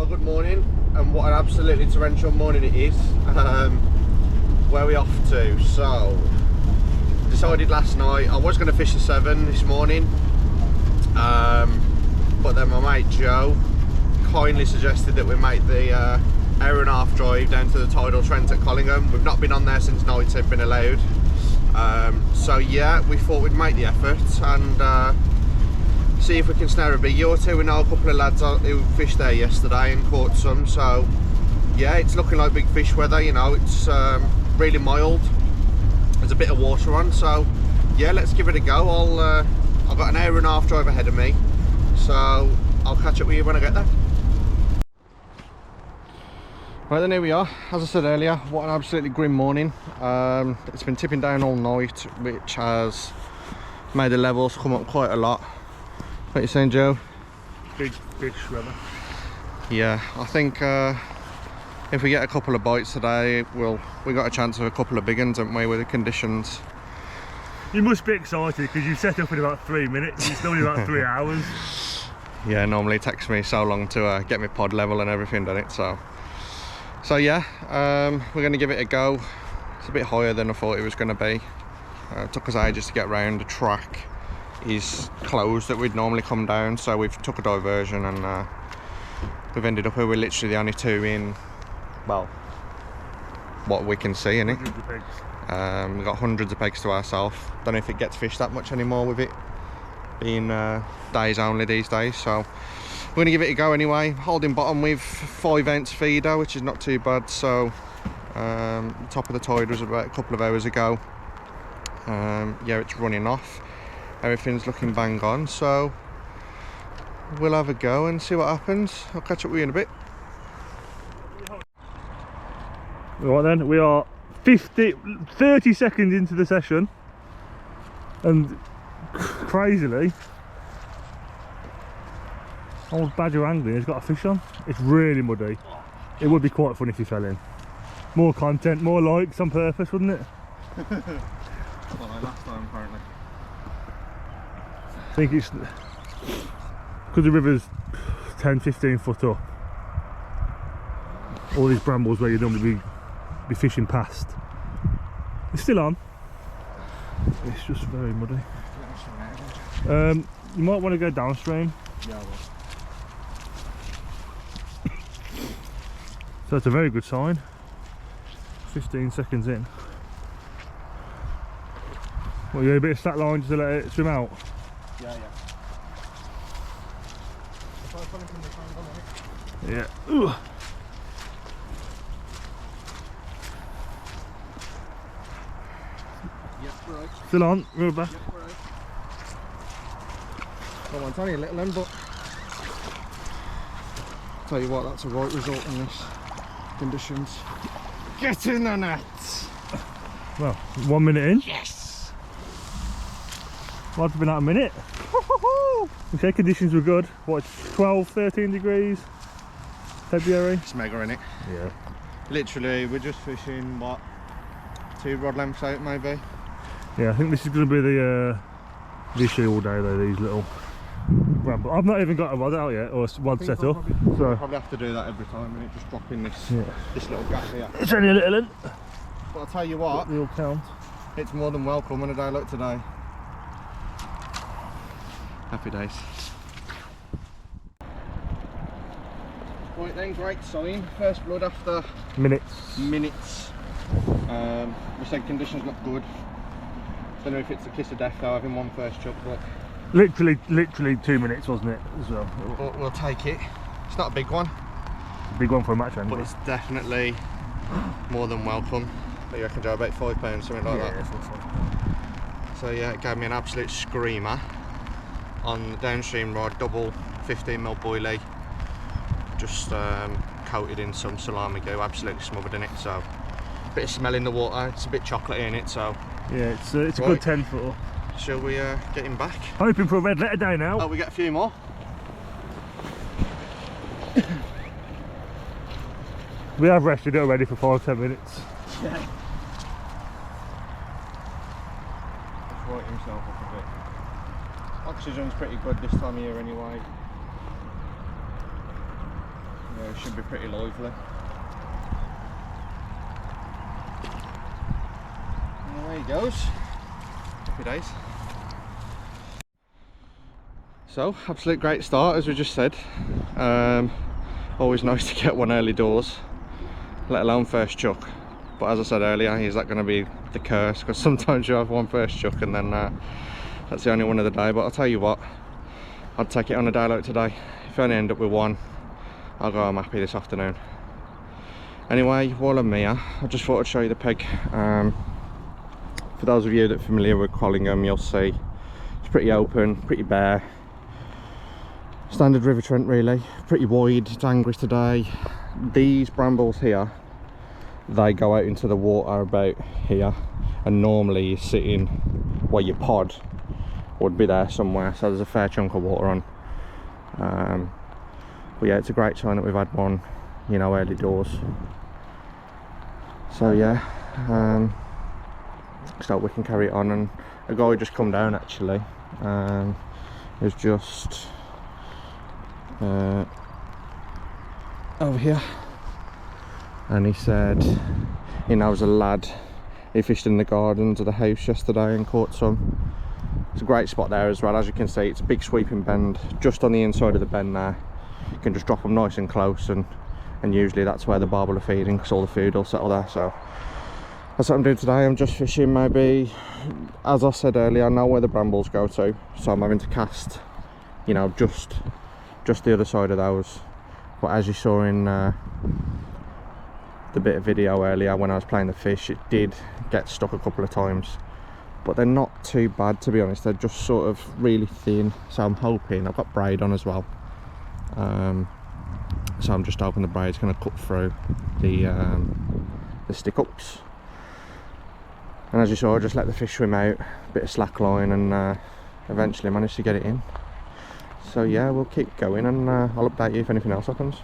Well, good morning, and what an absolutely torrential morning it is. Where are we off to? So, decided last night I was going to fish the 7 this morning, but then my mate Joe kindly suggested that we make the hour and a half drive down to the tidal Trent at Collingham. We've not been on there since night had been allowed, so yeah, we thought we'd make the effort and see if we can snare a biggie or two. We know a couple of lads who fished there yesterday and caught some, so yeah, it's looking like big fish weather. You know, it's really mild, there's a bit of water on, so yeah, let's give it a go. I've got an hour and a half drive ahead of me, so I'll catch up with you when I get there. Right then, here we are. As I said earlier, what an absolutely grim morning. It's been tipping down all night, which has made the levels come up quite a lot. What are you saying, Joe? Big fish weather. Yeah, I think if we get a couple of bites today, we got a chance of a couple of big ones, haven't we, with the conditions. You must be excited because you set up in about 3 minutes. It's normally about 3 hours. Yeah, normally it takes me so long to get my pod level and everything, doesn't it? So yeah, we're going to give it a go. It's a bit higher than I thought it was going to be. It took us ages to get round. The track is closed that we'd normally come down, so we've took a diversion and we've ended up where we're literally the only two in, well, what we can see in it. Hundreds of pegs. We've got hundreds of pegs to ourselves. Don't know if it gets fished that much anymore with it being days only these days, so we're going to give it a go anyway. Holding bottom with 5-ounce feeder, which is not too bad. So top of the tide was about a couple of hours ago. Yeah, it's running off, everything's looking bang on, so we'll have a go and see what happens. I'll catch up with you in a bit. Right then, we are 30 seconds into the session, and crazily old Badger Angling has got a fish on. It's really muddy. It would be quite fun if he fell in. More content, more likes on purpose, wouldn't it? Well, like last time apparently. I think it's because the river's 10-15 foot up. All these brambles where you'd normally be fishing past. It's still on. It's just very muddy. You might want to go downstream. Yeah, I will. So it's a very good sign. 15 seconds in. Well, you got a bit of slack line just to let it swim out? Yeah. Yeah. Ooh. Yep, right. Still on, we're back. Yep, right. Come on, it's only a little end, but tell you what, that's a right result in this conditions. Get in the net! Well, 1 minute in. Yes! Well, it's been out a minute. Okay, conditions were good. What, 12, 13 degrees? February? It's mega, innit? Yeah. Literally, we're just fishing, what, 2 rod lengths out maybe? Yeah, I think this is going to be the issue all day though, these little bramble. I've not even got a rod out yet, or a rod set up. So Probably have to do that every time, and just dropping this this little gap here. it's only a little in. But I'll tell you what, They'll count. it's more than welcome on a day like today. Happy days. Right then, great sign. First blood after Minutes. minutes. We said conditions look good. Don't know if it's a kiss of death though, having one first chuck, but Literally 2 minutes, wasn't it? As well. we'll take it. It's not a big one, Big one for a match angler. but it's definitely more than welcome. What do you reckon, Joe? About £5, something like that. So yeah, it gave me an absolute screamer on the downstream rod, double 15mm boilie, just coated in some salami goo, absolutely smothered in it. So a bit of smell in the water, it's a bit chocolatey in it, so Yeah, it's a good 10 footer. shall we get him back? Hoping for a red letter day now. Oh, we get a few more. We have rested it already for 5-10 minutes. Yeah. Right himself up a bit. Oxygen's pretty good this time of year anyway. it should be pretty lively. And away he goes. Happy days. So, absolute great start, as we just said. Always nice to get one early doors, let alone first chuck. But as I said earlier, is that going to be the curse? Because sometimes you have one first chuck and then that's the only one of the day. But I'll tell you what, I'd take it on a day like today. If I only end up with one, I'll go home happy this afternoon. Anyway, while I'm here, I just thought I'd show you the peg. For those of you that are familiar with Collingham, you'll see it's pretty open, pretty bare. Standard River Trent really, pretty wide. It's angry today. These brambles here, they go out into the water about here, and normally you're sitting where your pod would be there somewhere, so there's a fair chunk of water on. But yeah, it's a great sign that we've had one, you know, early doors. So yeah, so we can carry it on. And a guy just come down actually, is just over here, and he said he knows a lad. He fished in the gardens of the house yesterday and caught some. It's a great spot there as well. As you can see, it's a big sweeping bend just on the inside of the bend there. You can just drop them nice and close, and usually that's where the barbel are feeding, because all the food will settle there. So that's what I'm doing today. I'm just fishing, maybe, as I said earlier, I know where the brambles go to, so I'm having to cast, you know, just the other side of those. But as you saw in the bit of video earlier when I was playing the fish, it did get stuck a couple of times, but they're not too bad, to be honest. They're just sort of really thin, so I'm hoping, I've got braid on as well, so I'm just hoping the braid's going to cut through the stick ups. And as you saw, I just let the fish swim out, a bit of slack line, and eventually managed to get it in. So yeah, we'll keep going, and I'll update you if anything else happens.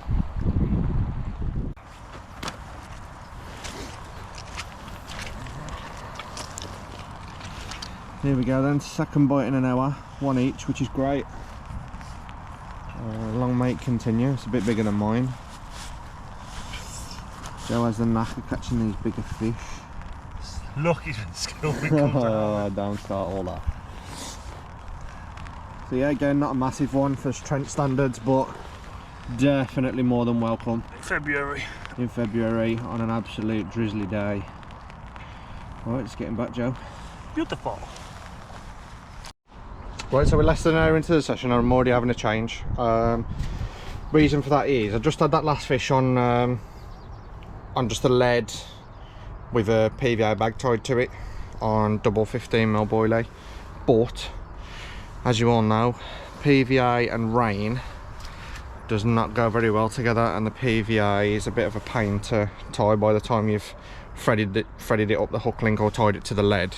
Here we go then, second bite in an hour, one each, which is great. Long mate continue, it's a bit bigger than mine. Joe has the knack of catching these bigger fish. Luck is when skill comes out. Don't start all that. So yeah, again, not a massive one for Trent standards, but definitely more than welcome. In February on an absolute drizzly day. Alright, just getting back, Joe. Beautiful. Right, so we're less than an hour into the session and I'm already having a change. Reason for that is I just had that last fish on just a lead with a PVA bag tied to it on double 15mm boilie. But as you all know, PVA and rain does not go very well together, and the PVA is a bit of a pain to tie by the time you've threaded it up the hook link or tied it to the lead.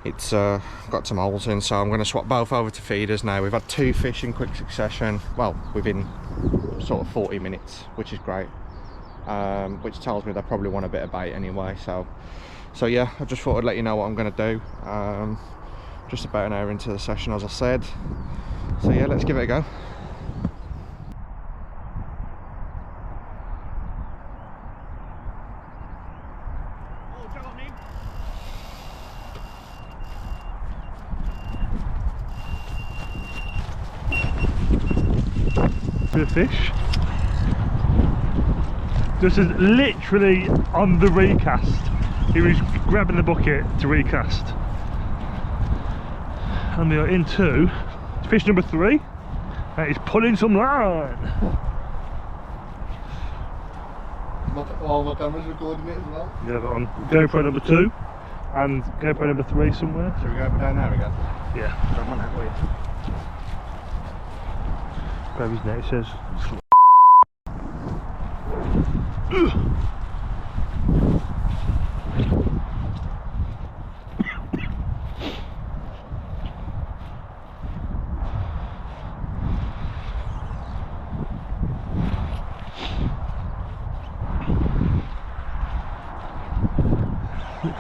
It's got some holes in, so I'm going to swap both over to feeders now. We've had two fish in quick succession, well, within sort of 40 minutes, which is great, which tells me they probably want a bit of bait anyway. So yeah, I just thought I'd let you know what I'm going to do. Just about an hour into the session, as I said. So yeah, let's give it a go. The fish just is literally on the recast. He was grabbing the bucket to recast, and we are into fish number 3, and he's pulling some line. All my cameras recording it as well. Yeah, on GoPro number 2 and GoPro number 3 somewhere. Should we go down there again? Yeah, grab my net with you. Grab his net, it says.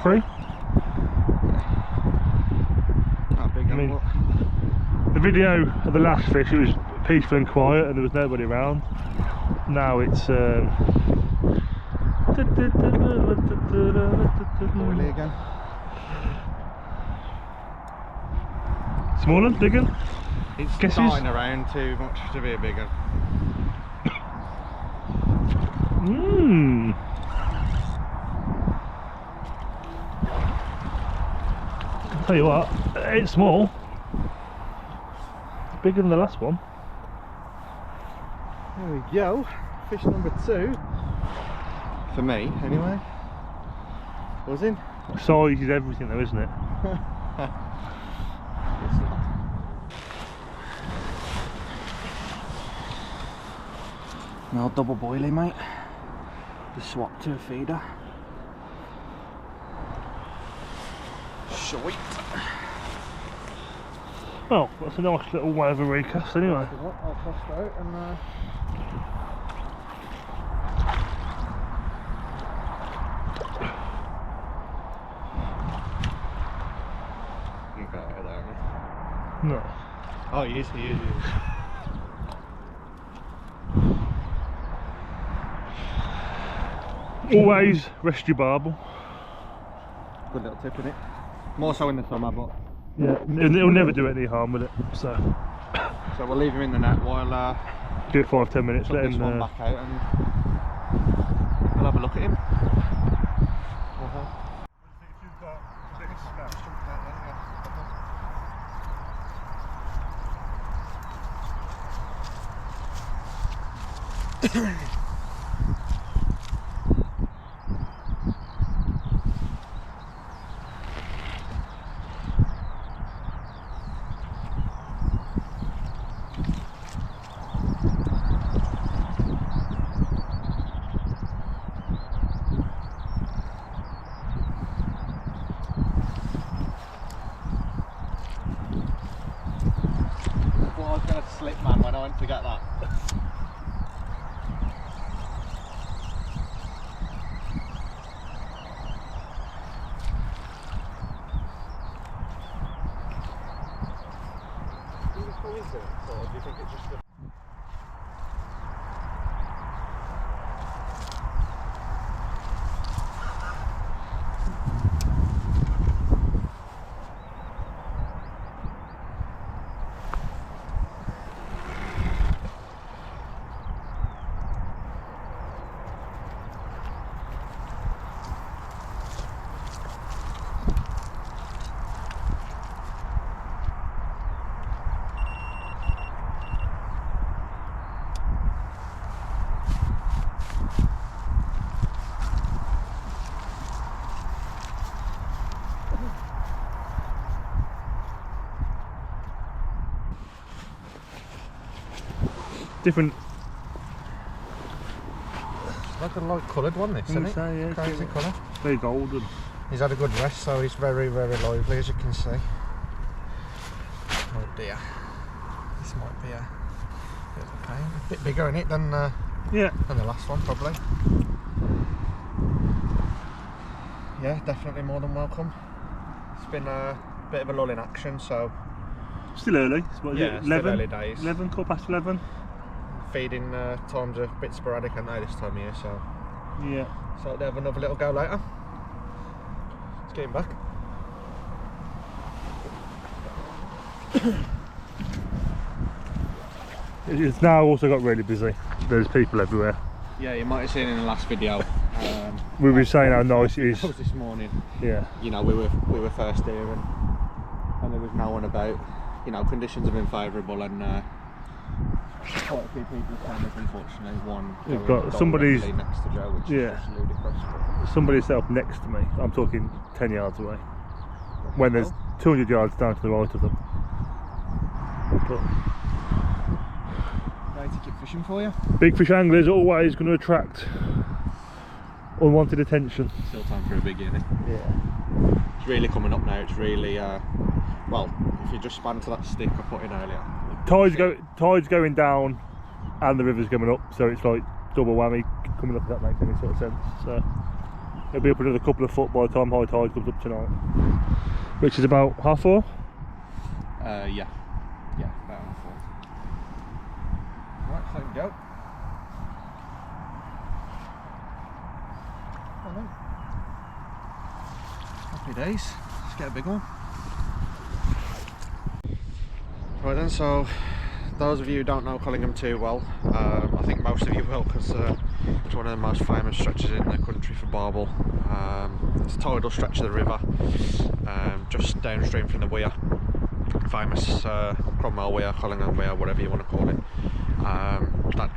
Free? Not big, I mean, the video of the last fish, it was peaceful and quiet and there was nobody around. Now it's Boilie again. Smaller, bigger? It's Guesses? dying around too much to be a big one. Mmm. I'll tell you what, it's small. It's bigger than the last one. There we go. Fish number 2. For me, anyway. Buzzing. Size is everything though, isn't it? An old double boilie, mate. Just swap to a feeder. Sweet. Well, that's a nice little way of a recast anyway. I'll cast out and you got it there, man. No. Oh, he is. Always rest your barbel. Good little tip in it. More so in the summer, but Yeah, it'll never do any harm with it. So we'll leave him in the net while give it 5-10 minutes. put Let this him. one back out and we'll have a look at him. I was going to slip, man, when I went to get that. Do you think it's coincidence, or do you think it's just a... Different. Like a light coloured one, this, isn't it? Yeah, Crazy colour. very golden. He's had a good rest, so he's very, very lively, as you can see. Oh dear. This might be a bit of a pain. A bit bigger in it than the last one, probably. Yeah, definitely more than welcome. It's been a bit of a lull in action, so... Still early. What is it? 11? Still early days. 11, quarter past 11. Feeding times are a bit sporadic, aren't they, this time of year, so... Yeah. So they'll have another little go later. Let's get him back. It's now also got really busy. There's people everywhere. Yeah, you might have seen in the last video. We were saying how nice it is. That was this morning. Yeah. You know, we were first here and there was no one about. You know, conditions have been favourable and quite a few people have come up, unfortunately. One We've got somebody's next to Joe, which is just ludicrous. Somebody's set up next to me. I'm talking 10 yards away. When there's 200 yards down to the right of them. But ready to keep fishing for you? big fish anglers are always going to attract unwanted attention. Still time for a big unit. Yeah. It's really coming up now. It's really well, if you just span to that stick I put in earlier. Tide's going down and the river's coming up, so it's like double whammy coming up, if that makes any sort of sense. So it'll be up another couple of foot by the time high tide comes up tonight, which is about 4:30. Yeah, about 4:30. Right, so we go. Happy days. Let's get a big one. Right then, so those of you who don't know Collingham too well, I think most of you will, because it's one of the most famous stretches in the country for Barbel. It's a tidal stretch of the river, just downstream from the weir. Famous Cromwell Weir, Collingham Weir, whatever you want to call it. That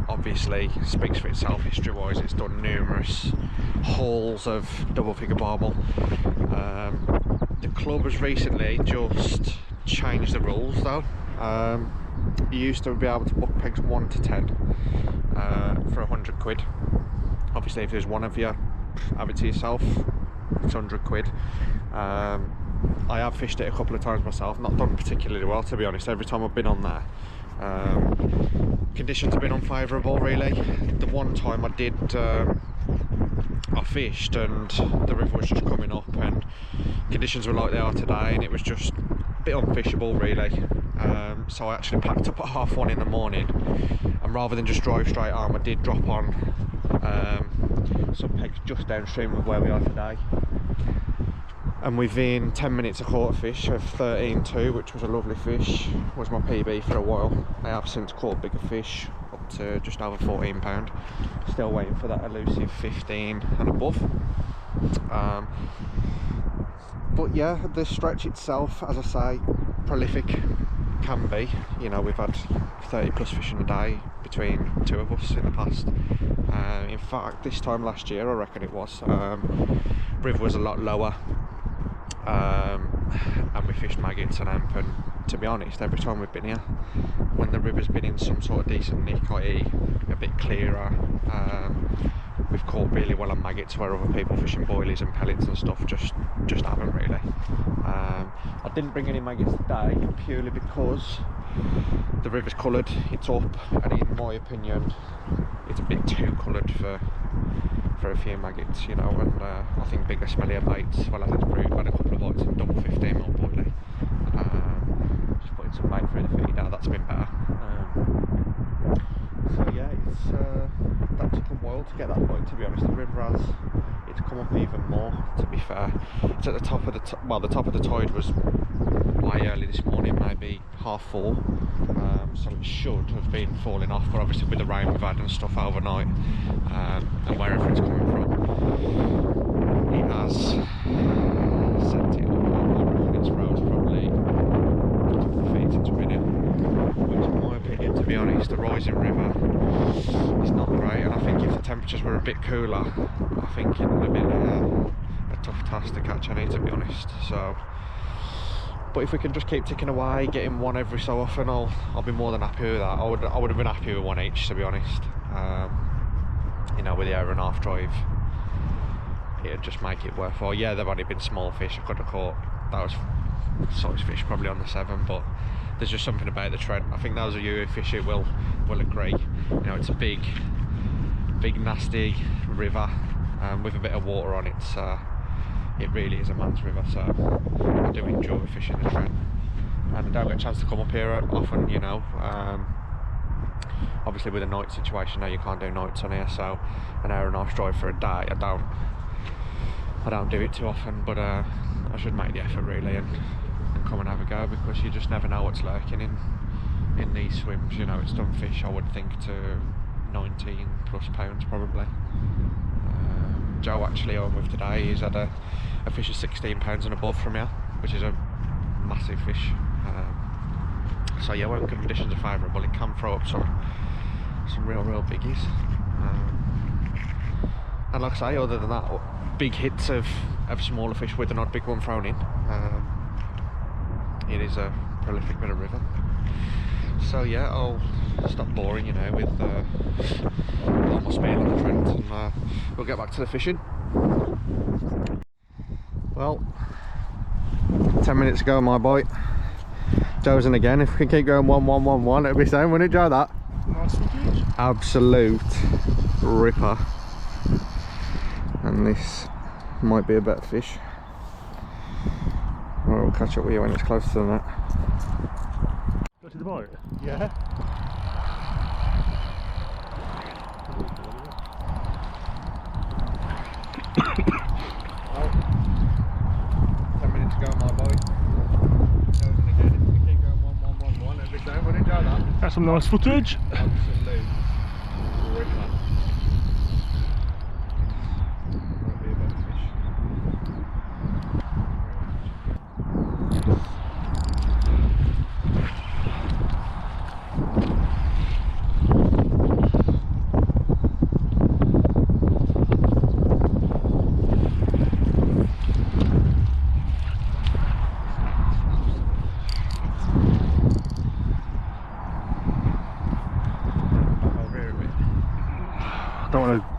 obviously speaks for itself history wise. It's done numerous hauls of double figure barbel. The club has recently just changed the rules though. You used to be able to book pegs 1 to 10 for 100 quid. Obviously if there's one of you, have it to yourself, it's 100 quid. I have fished it a couple of times myself, not done particularly well to be honest. Every time I've been on there, conditions have been unfavourable really. The one time I did, I fished and the river was just coming up and conditions were like they are today, and it was just a bit unfishable really. So I actually packed up at 1:30 in the morning, and rather than just drive straight home, I did drop on some pegs just downstream of where we are today. And within 10 minutes I caught a fish of 13.2, which was a lovely fish, was my PB for a while. I have since caught bigger fish, up to just over 14 pound. Still waiting for that elusive 15 and above. But yeah, the stretch itself, as I say, prolific can be. You know, we've had 30 plus fish in a day between two of us in the past. In fact, this time last year I reckon it was, river was a lot lower. And we fished maggots and amp, and to be honest, every time we've been here, when the river's been in some sort of decent nick, i.e. a bit clearer, we've caught really well on maggots, where other people fishing boilies and pellets and stuff just haven't really. I didn't bring any maggots today purely because the river's coloured, it's up, and in my opinion it's a bit too coloured for a few maggots, you know, and I think bigger, smellier baits, well as it's proved, had a couple of bites and double 15mm boilie. Just putting some bait through the feeder, that's been better. So yeah, that took a while to get that bite, to be honest. The river has, it's come up even more, to be fair. It's at the top of the top of the tide was way early this morning, maybe 4:30. So it should have been falling off, but obviously with the rain we've had and stuff overnight, and wherever it's coming from, it has sent it up. I reckon its rose probably a couple of feet into it, which in my opinion, to be honest, the rising river is not great, and I think if the temperatures were a bit cooler, I think it would have been a tough task to catch any, to be honest. So, but if we can just keep ticking away, getting one every so often, I'll be more than happy with that. I would have been happy with one each, to be honest. You know, with the 1.5-hour drive, it'd just make it worthwhile. Yeah, they've only been small fish. I could have caught those size fish probably on the 7, but there's just something about the Trent. I think those of you who fish it will agree. You know, it's a big nasty river, with a bit of water on it. It really is a man's river, so I do enjoy fishing the Trent, and I don't get a chance to come up here often, you know. Obviously with a night situation now, you can't do nights on here, so an 1.5-hour drive for a day, I don't do it too often, but I should make the effort really and come and have a go, because you just never know what's lurking in these swims. You know, it's done fish, I would think, to 19+ pounds probably. Joe actually I'm with today, he's had a fish of 16 pounds and above from here, which is a massive fish. So yeah, when conditions are favourable, it can throw up some real biggies. And like I say, other than that, big hits of smaller fish with an odd big one thrown in. It is a prolific bit of river. So yeah, I'll stop boring you now with all my spiel on the Trent, and we'll get back to the fishing. Well, 10 minutes ago my bite, Joe's in again. If we can keep going 1-1-1-1, it'll be the same, wouldn't it, Joe? That absolute ripper, and this might be a better fish. Well, we'll catch up with you when it's closer to the net. Go to the bite? Yeah. to go, my boy. Going again. It's going to keep going 1-1-1-1 every time. We'll enjoy that. That's some nice footage. Absolute ripper. Might be a better fish.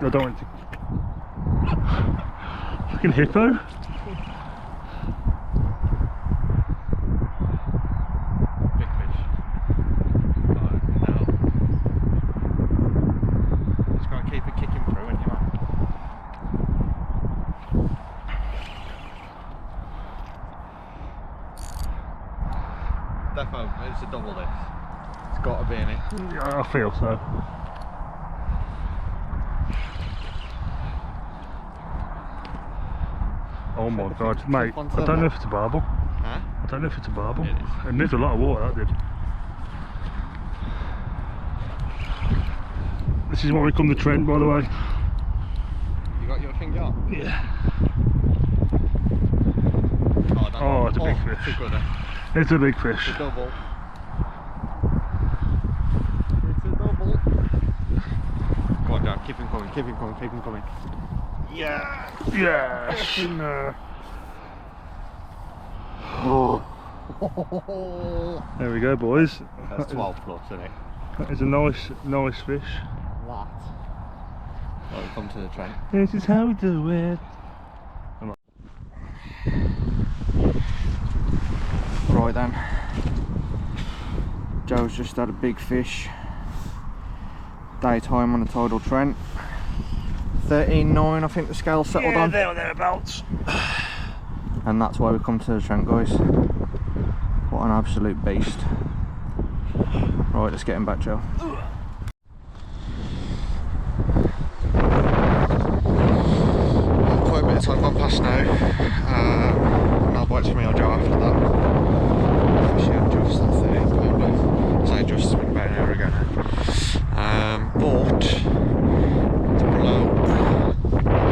I don't want to. Fucking hippo. Big fish. Oh no. Just gotta keep it kicking through, ain't you, man? Defo, it's a double this. It's gotta be in it. Yeah, I feel so. Oh my god, mate, I don't know if it's a barbel. Huh? I don't know if it's a barbel. It is. It moved a lot of water, that did. This is what we call the Trent, by the way. You got your finger up? Yeah. Oh, it's a big fish. It's a good one. It's a big fish. It's a double. It's a double. Go on, Jack, keep him coming, keep him coming, keep him coming. Yeah! Yes! There we go, boys. That's 12 plus, isn't it? That is a nice fish. That. Right, we come to the Trent. This is how we do it. Come on. Right then. Joe's just had a big fish. Daytime on the tidal Trent. 13.9, I think the scale settled on. There or thereabouts. And that's why we come to the Trent, guys. What an absolute beast. Right, let's get him back, Joe. Quite a bit of time gone past now. No bites for me or Joe after that. Fishing at just that 13 pounder. So just it's been about an hour ago now. But the bloke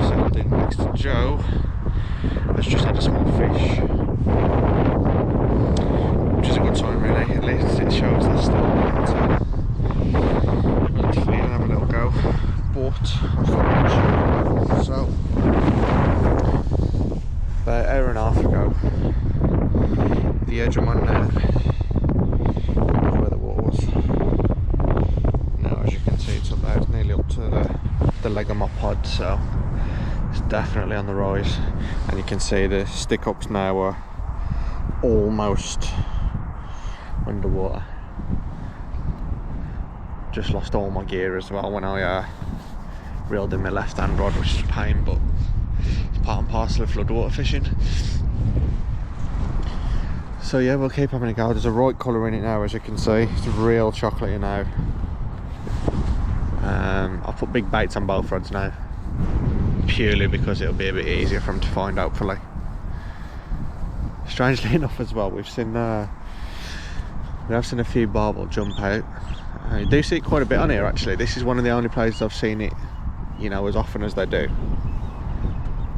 settled in next to Joe has just had a small fish, which is a good sign really. At least it shows they're still willing to feed and have a little go. But I thought, so about an hour and a half ago, the edge of my net, where the water was. Now as you can see, it's about nearly up to the leg of my pod, so it's definitely on the rise. And you can see the stick ups now are almost underwater. Just lost all my gear as well when I reeled in my left hand rod, which is a pain, but it's part and parcel of floodwater fishing. So yeah, we'll keep having a go. There's a right colour in it now, as you can see. It's real chocolatey now. I'll put big baits on both rods now, purely because it'll be a bit easier for them to find, hopefully. Strangely enough as well, we have seen a few barbel jump out. You do see it quite a bit on here actually. This is one of the only places I've seen it, you know, as often as they do.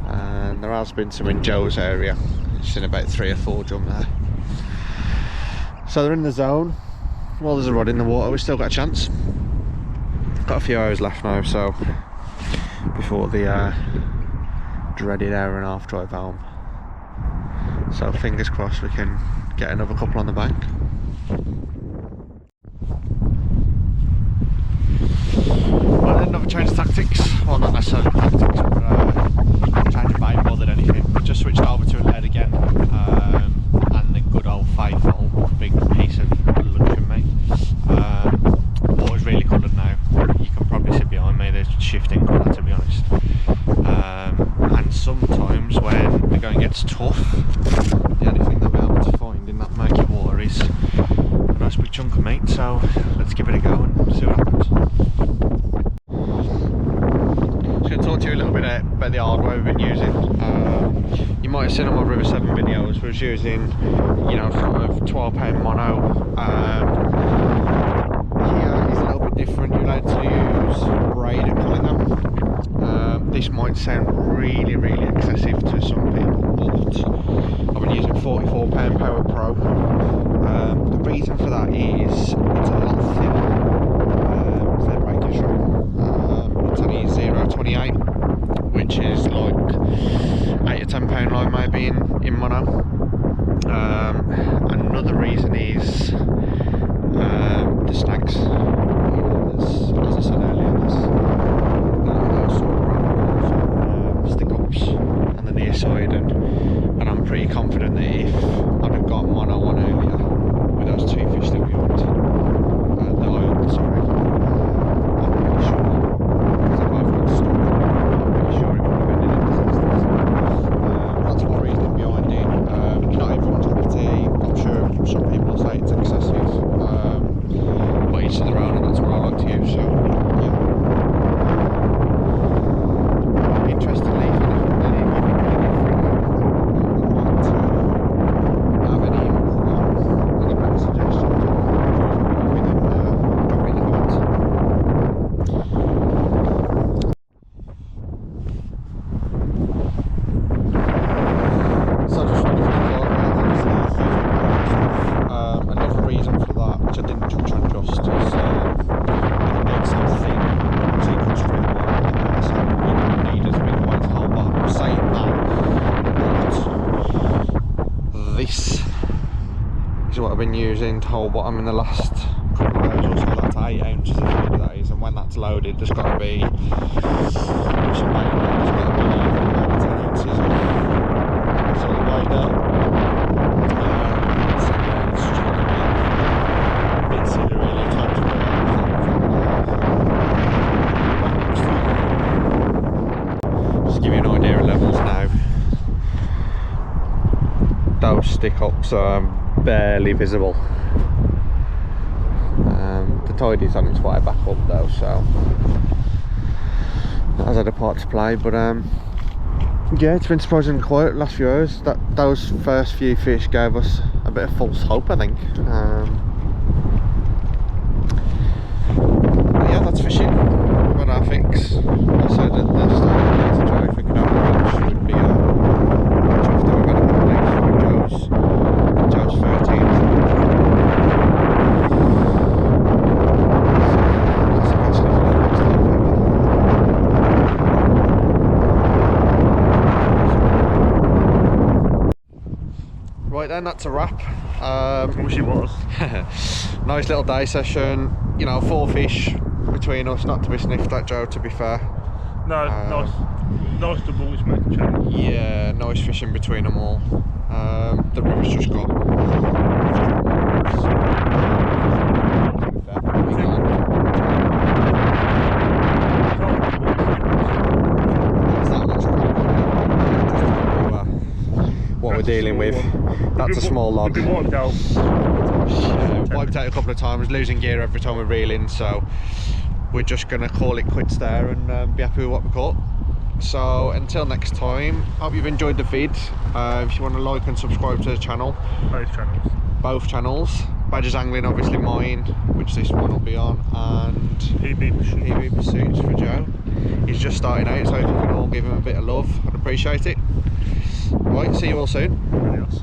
And there has been some in Joe's area. I've seen about 3 or 4 jump there. So they're in the zone. Well, there's a rod in the water, we've still got a chance. Got a few hours left now, so before the dreaded hour and a half drive home. So fingers crossed we can get another couple on the bank. Well, then another change of tactics. Well, not necessarily tactics, but change of bait more than anything. Just switched over to a lead again, and the good old faithful big piece of luncheon meat. Water's really coloured now. You can probably see behind me there's shifting colour, to be honest. And sometimes when the going gets tough, the only thing they'll be able to find in that murky water is a nice big chunk of meat. So let's give it a go and see what happens. Just going to talk to you a little bit about the hardware we've been using. You you might have seen on my River 7 videos, we was using, you know, sort of 12 pound mono. Here is a little bit different. You're allowed to use braid at Collingham. This might sound really, really excessive to some people, but I've been using 44 pound Power Pro. The reason for that is it's a lot thinner for the breaking string. It's only 0.28, which is like 8 or 10 pound line maybe in mono. Another reason is the snags. You know, as I said earlier, there's those sort of brambles and stick-ups on the near side, and I'm pretty confident that if I'd have got mono on earlier with those two fish that we hooked, I'm pretty sure, because they both got stuck, I'm pretty sure it would have ended in disasters. That's my reasoning behind it. Not everyone's cup of tea. I'm sure some people will say it's excessive, but each to their own, and that's what I like to use. So yeah. Interestingly, if anything different, I would like to have any input on any better suggestions, or drop it in the comments. So just ready for the vlog, obviously another reason for that, which I didn't touch on just, is the bait so thin, so you can string the water in there, so you don't need as big a weight to hold bottom. I'm saying that, but this is what I've been using to hold bottom in the last couple of hours or so. That's 8 ounces of feed, that is, and when that's loaded there's got to be some bait in there, there's got to be over 10 ounces of solid weight there. So yeah, it's just got to be a bit silly really in terms of just to give you an idea of levels now. Those stick-ups are barely visible. The tide is on its way back up though, so that has had a part to play, but yeah, it's been surprisingly quiet the last few hours. Those first few fish gave us a bit of false hope, I think. But yeah, that's fishing. We've got our fix. I said at the start of the day to Joe, if we could have a lunch, it would be after we've had a couple of legs with Joe's 13. Right then, that's a wrap. I wish it was. Nice little day session. You know, 4 fish between us, not to be sniffed at, Joe, to be fair. No, nice double, which makes a change. Yeah, nice fishing between them all. The river's just got. What we're dealing with. That's a small log. We've been wiped out. Yeah, wiped out a couple of times, losing gear every time we reel in, so we're just going to call it quits there and be happy with what we caught. So until next time, hope you've enjoyed the vid. If you want to like and subscribe to the channel, both channels, Badgers Angling obviously mine, which this one will be on, and PB Pursuits for Joe. He's just starting out, so if you can all give him a bit of love, I'd appreciate it. Right, see you all soon. Adios.